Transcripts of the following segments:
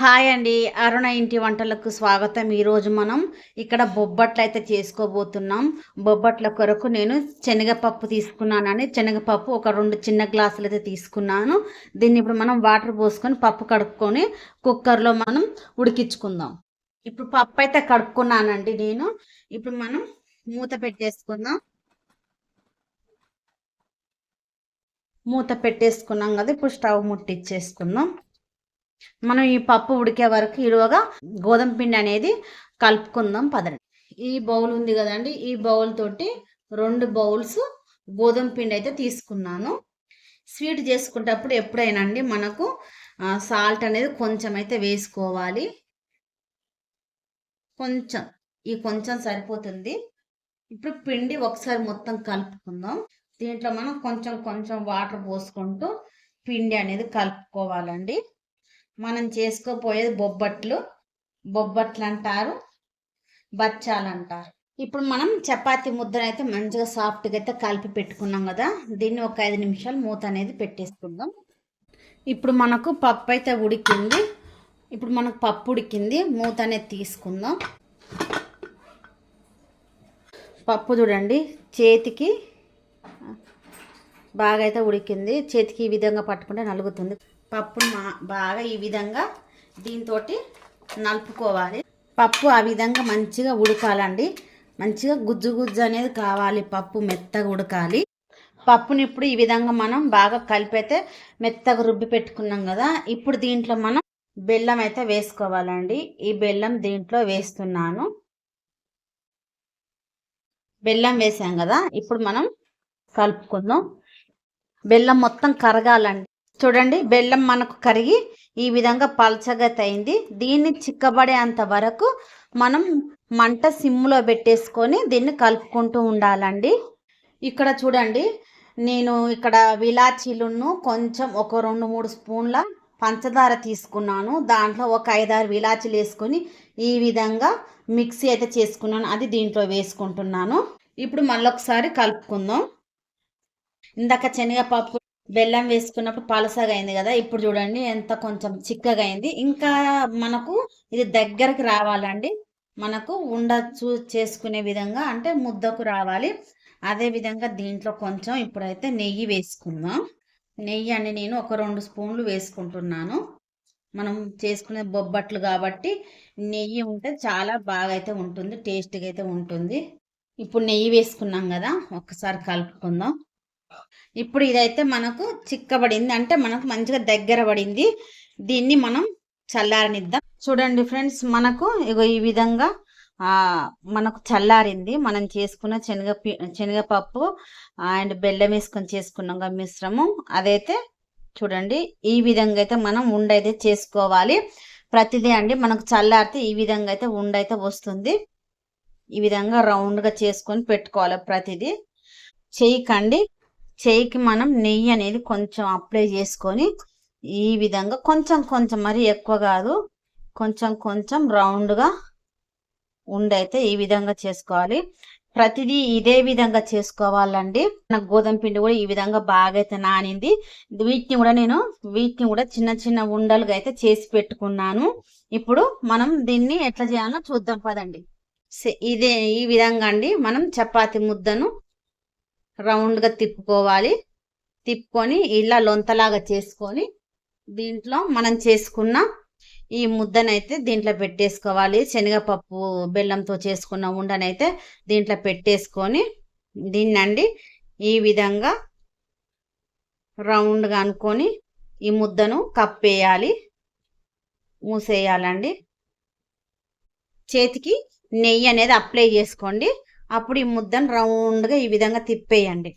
Hi అండి. అరుణ ఇంటి వంటలకు స్వాగతం. ఈరోజు మనం ఇక్కడ బొబ్బట్లు అయితే చేసుకోబోతున్నాం. బొబ్బట్ల కొరకు నేను శనగపప్పు తీసుకున్నానని శనగపప్పు ఒక 2 చిన్న గ్లాసులు అయితే తీసుకున్నాను. దీన్ని ఇప్పుడు మనం వాటర్ పోసుకొని పప్పు కడుక్కొని కుక్కర్లో మనం ఉడికించుకుందాం. ఇప్పుడు పప్పు అయితే కడుక్కున్నానండి నేను. ఇప్పుడు మనం మూత పెట్టేసుకుందాం. మూత పెట్టేసుకున్నాం కదా, ఇప్పుడు స్టవ్ ముట్టించేసుకుందాం. మనం ఈ పప్పు ఉడికే వరకు ఈలోగా గోధుమ పిండి అనేది కలుపుకుందాం పదండి. ఈ బౌల్ ఉంది కదండి, ఈ బౌల్ తోటి 2 బౌల్స్ గోధుమ పిండి అయితే తీసుకున్నాను. స్వీట్ చేసుకునేటప్పుడు ఎప్పుడైనా అండి మనకు సాల్ట్ అనేది కొంచెం అయితే వేసుకోవాలి. కొంచెం కొంచెం సరిపోతుంది. ఇప్పుడు పిండి ఒకసారి మొత్తం కలుపుకుందాం. దీంట్లో మనం కొంచెం కొంచెం వాటర్ పోసుకుంటూ పిండి అనేది కలుపుకోవాలండి. మనం చేసుకోపోయేది బొబ్బట్లు అంటారు, బచ్చాలు అంటారు. ఇప్పుడు మనం చపాతీ ముద్దనైతే మంచిగా సాఫ్ట్గా అయితే కలిపి పెట్టుకున్నాం కదా, దీన్ని ఒక 5 నిమిషాలు మూత అనేది పెట్టేసుకుందాం. ఇప్పుడు మనకు పప్పు అయితే ఉడికింది. మూత అనేది తీసుకుందాం. పప్పు చూడండి, చేతికి బాగా అయితే ఉడికింది. చేతికి ఈ విధంగా పట్టుకుంటే నలుగుతుంది. పప్పును బాగా ఈ విధంగా దీంతో నలుపుకోవాలి. పప్పు ఆ విధంగా మంచిగా ఉడకాలండి. మంచిగా గుజ్జు గుజ్జు అనేది కావాలి. పప్పు మెత్తగా ఉడకాలి. పప్పుని ఇప్పుడు ఈ విధంగా మనం బాగా కలిపైతే మెత్తగా రుబ్బి పెట్టుకున్నాం కదా, ఇప్పుడు దీంట్లో మనం బెల్లం అయితే వేసుకోవాలండి. ఈ బెల్లం దీంట్లో వేస్తున్నాను. బెల్లం వేసాం కదా, ఇప్పుడు మనం కలుపుకుందాం. బెల్లం మొత్తం కరగాలండి. చూడండి, బెల్లం మనకు కరిగి ఈ విధంగా పల్చగా అయింది. దీన్ని చిక్కబడేంత వరకు మనం మంట సిమ్లో పెట్టేసుకొని దీన్ని కలుపుకుంటూ ఉండాలండి. ఇక్కడ చూడండి, నేను ఇక్కడ విలాచీలను కొంచెం ఒక 2-3 స్పూన్ల పంచదార తీసుకున్నాను. దాంట్లో ఒక 5-6 విలాచీలు వేసుకొని ఈ విధంగా మిక్సీ అయితే చేసుకున్నాను. అది దీంట్లో వేసుకుంటున్నాను. ఇప్పుడు మళ్ళొకసారి కలుపుకుందాం. ఇందాక శనగపప్పు బెల్లం వేసుకున్నప్పుడు పలసగా అయింది కదా, ఇప్పుడు చూడండి ఎంత కొంచెం చిక్కగా అయింది. ఇంకా మనకు ఇది దగ్గరకు రావాలండి. మనకు చేసుకునే విధంగా అంటే ముద్దకు రావాలి. అదే విధంగా దీంట్లో కొంచెం ఇప్పుడైతే నెయ్యి వేసుకుందాం. నెయ్యి అని నేను ఒక 2 స్పూన్లు వేసుకుంటున్నాను. మనం చేసుకునే బొబ్బట్లు కాబట్టి నెయ్యి ఉంటే చాలా బాగా అయితే ఉంటుంది, టేస్ట్గా అయితే ఉంటుంది. ఇప్పుడు నెయ్యి వేసుకున్నాం కదా, ఒక్కసారి కలుపుకుందాం. ఇప్పుడు ఇదైతే మనకు చిక్కబడింది, అంటే మనకు మంచిగా దగ్గర పడింది. దీన్ని మనం చల్లారనిద్దాం. చూడండి ఫ్రెండ్స్, మనకు ఇగో ఈ విధంగా మనకు చల్లారింది. మనం చేసుకున్న శనగపప్పు అండ్ బెల్లం వేసుకొని చేసుకున్నాం మిశ్రమం. అదైతే చూడండి, ఈ విధంగా అయితే మనం ఉండైతే చేసుకోవాలి. ప్రతిదీ అండి మనకు చల్లారితే ఈ విధంగా అయితే ఉండైతే వస్తుంది. ఈ విధంగా రౌండ్గా చేసుకొని పెట్టుకోవాలి ప్రతిదీ. చేయికి మనం నెయ్యి అనేది కొంచెం అప్లై చేసుకొని ఈ విధంగా కొంచెం కొంచెం, మరి ఎక్కువ కాదు, కొంచెం కొంచెం రౌండ్గా ఉండైతే ఈ విధంగా చేసుకోవాలి. ప్రతిదీ ఇదే విధంగా చేసుకోవాలండి. నాకు గోధుమ పిండి కూడా ఈ విధంగా బాగా అయితే నానింది. వీటిని కూడా చిన్న చిన్న ఉండలుగా అయితే చేసి పెట్టుకున్నాను. ఇప్పుడు మనం దీన్ని ఎట్లా చేయాలో చూద్దాం పదండి. ఈ విధంగా అండి మనం చపాతి ముద్దను రౌండ్గా తిప్పుకొని ఇలా లొంతలాగా చేసుకొని దీంట్లో మనం చేసుకున్న ఈ ముద్దనైతే దీంట్లో పెట్టేసుకోవాలి. శనగపప్పు బెల్లంతో చేసుకున్న ఉండనైతే దీంట్లో పెట్టేసుకొని దీన్నండి ఈ విధంగా రౌండ్గా అనుకొని ఈ ముద్దను కప్పేయాలి, మూసేయాలండి. చేతికి నెయ్యి అనేది అప్లై చేసుకోండి. అప్పుడు ఈ ముద్దను రౌండ్గా ఈ విధంగా తిప్పేయండి.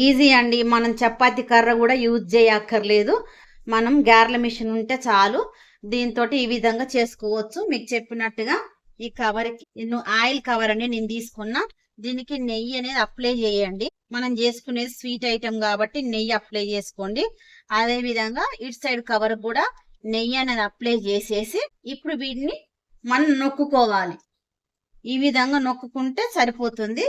ఈజీ అండి. మనం చపాతీ కర్ర కూడా యూజ్ చేయక్కర్లేదు. మనం గారెల మిషన్ ఉంటే చాలు. దీంతో ఈ విధంగా చేసుకోవచ్చు. మీకు చెప్పినట్టుగా ఈ కవర్కి ఆయిల్ కవర్ అని నేను తీసుకున్నా. దీనికి నెయ్యి అనేది అప్లై చేయండి. మనం చేసుకునేది స్వీట్ ఐటెం కాబట్టి నెయ్యి అప్లై చేసుకోండి. అదే విధంగా ఇటు సైడ్ కవర్ కూడా నెయ్యి అనేది అప్లై చేసేసి ఇప్పుడు వీటిని మనం నొక్కుకోవాలి. ఈ విధంగా నొక్కుంటే సరిపోతుంది.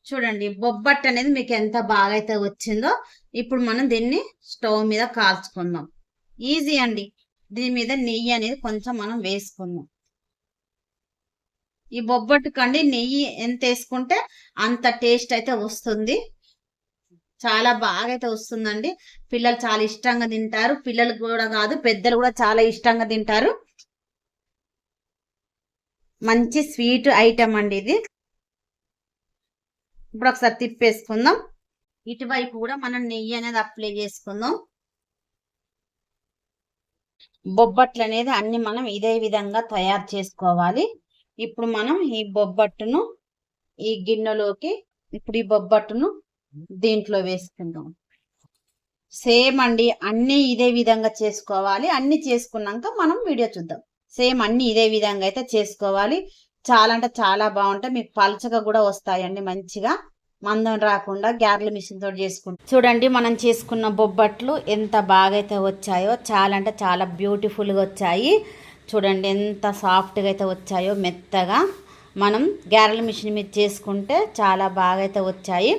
చూడండి, బొబ్బట్టు అనేది మీకు ఎంత బాగా అయితే వచ్చిందో ఇప్పుడు మనం దీన్ని స్టవ్ మీద కాల్చుకుందాం. ఈజీ అండి. దీని మీద నెయ్యి అనేది కొంచెం మనం వేసుకుందాం. ఈ బొబ్బట్టు కండి నెయ్యి ఎంత వేసుకుంటే అంత టేస్ట్ అయితే వస్తుంది. చాలా బాగా అయితే వస్తుందండి. పిల్లలు చాలా ఇష్టంగా తింటారు. పిల్లలు కూడా కాదు, పెద్దలు కూడా చాలా ఇష్టంగా తింటారు. మంచి స్వీట్ ఐటమ్ అండి ఇది. ఇప్పుడు ఒకసారి తిప్పేసుకుందాం. ఇటువైపు కూడా మనం నెయ్యి అనేది అప్లై చేసుకుందాం. బొబ్బట్లు అనేది అన్ని మనం ఇదే విధంగా తయారు చేసుకోవాలి. ఇప్పుడు మనం ఈ బొబ్బట్టును ఈ గిన్నెలోకి ఇప్పుడు ఈ బొబ్బట్టును దీంట్లో వేసుకుందాం. సేమ్ అండి, అన్ని ఇదే విధంగా చేసుకోవాలి. అన్ని చేసుకున్నాక మనం వీడియో చూద్దాం. సేమ్ అన్ని ఇదే విధంగా అయితే చేసుకోవాలి. చాలా అంటే చాలా బాగుంటాయి. మీకు పలచగా కూడా వస్తాయండి, మంచిగా మందం రాకుండా గ్యార్ల మిషన్ తోటి చేసుకుంటాం. చూడండి మనం చేసుకున్న బొబ్బట్లు ఎంత బాగా అయితే వచ్చాయో, చాలా అంటే చాలా బ్యూటిఫుల్గా వచ్చాయి. చూడండి ఎంత సాఫ్ట్గా అయితే వచ్చాయో, మెత్తగా. మనం గ్యారెల మిషన్ మీద చేసుకుంటే చాలా బాగా అయితే వచ్చాయి.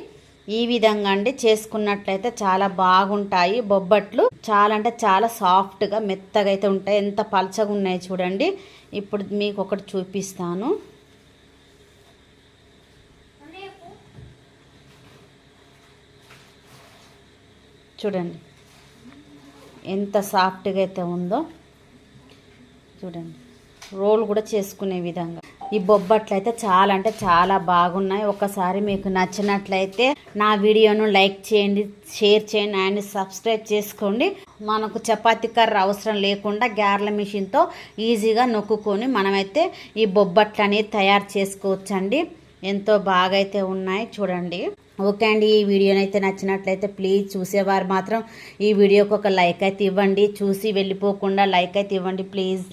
ఈ విధంగా అండి చేసుకున్నట్లయితే చాలా బాగుంటాయి బొబ్బట్లు. చాలా అంటే చాలా సాఫ్ట్గా మెత్తగా అయితే ఉంటాయి. ఎంత పలచగా ఉన్నాయి చూడండి. ఇప్పుడు మీకు ఒకటి చూపిస్తాను. చూడండి ఎంత సాఫ్ట్గా అయితే ఉందో. చూడండి రోల్ కూడా చేసుకునే విధంగా ఈ బొబ్బట్లు అయితే చాలా అంటే చాలా బాగున్నాయి. ఒకసారి మీకు నచ్చినట్లయితే నా వీడియోను లైక్ చేయండి, షేర్ చేయండి అండ్ సబ్స్క్రైబ్ చేసుకోండి. మనకు చపాతీ కర్ర అవసరం లేకుండా గ్యార్ల మిషన్తో ఈజీగా నొక్కుకొని మనమైతే ఈ బొబ్బట్లు అనేది తయారు చేసుకోవచ్చండి. ఎంతో బాగా అయితే ఉన్నాయి చూడండి. ఓకే అండి, ఈ వీడియోని అయితే నచ్చినట్లయితే ప్లీజ్ చూసేవారు మాత్రం ఈ వీడియోకి ఒక లైక్ అయితే ఇవ్వండి. చూసి వెళ్ళిపోకుండా లైక్ అయితే ఇవ్వండి ప్లీజ్.